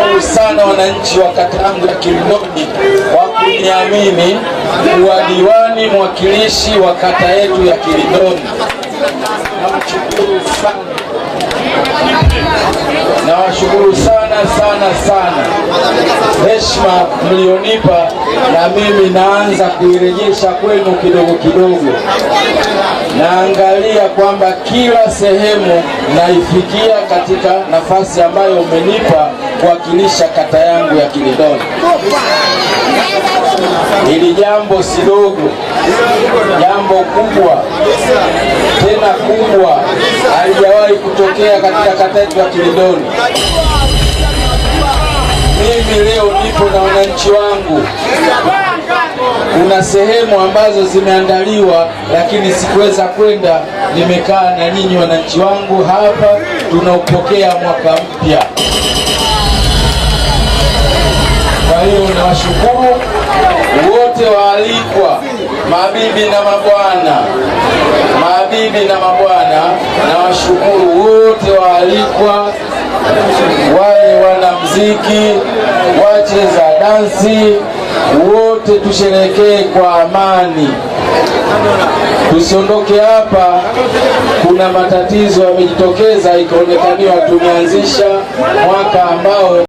nawashukuru sana wananchi wa kata yangu ya Kilindoni kwa kuniamini kuwa diwani mwakilishi wa kata yetu ya Kilindoni. Nawashukuru sana heshima mlionipa, na mimi naanza kuirejesha kwenu kidogo kidogo. Naangalia kwamba kila sehemu naifikia katika nafasi ambayo umenipa kuwakilisha kata yangu ya Kilindoni. Hili jambo si dogo, jambo kubwa, tena kubwa, halijawahi kutokea katika kata yetu ya Kilindoni. Mimi leo nipo na wananchi wangu. Kuna sehemu ambazo zimeandaliwa lakini sikuweza kwenda, nimekaa na nyinyi wananchi wangu hapa, tunaupokea mwaka mpya. Kwa hiyo nawashukuru wote waalikwa, mabibi na mabwana, nawashukuru wote waalikwa, wale wanamuziki, wacheza dansi, wote tusherekee kwa amani. Tusiondoke hapa kuna matatizo yamejitokeza, ikaonekaniwa tumeanzisha mwaka ambao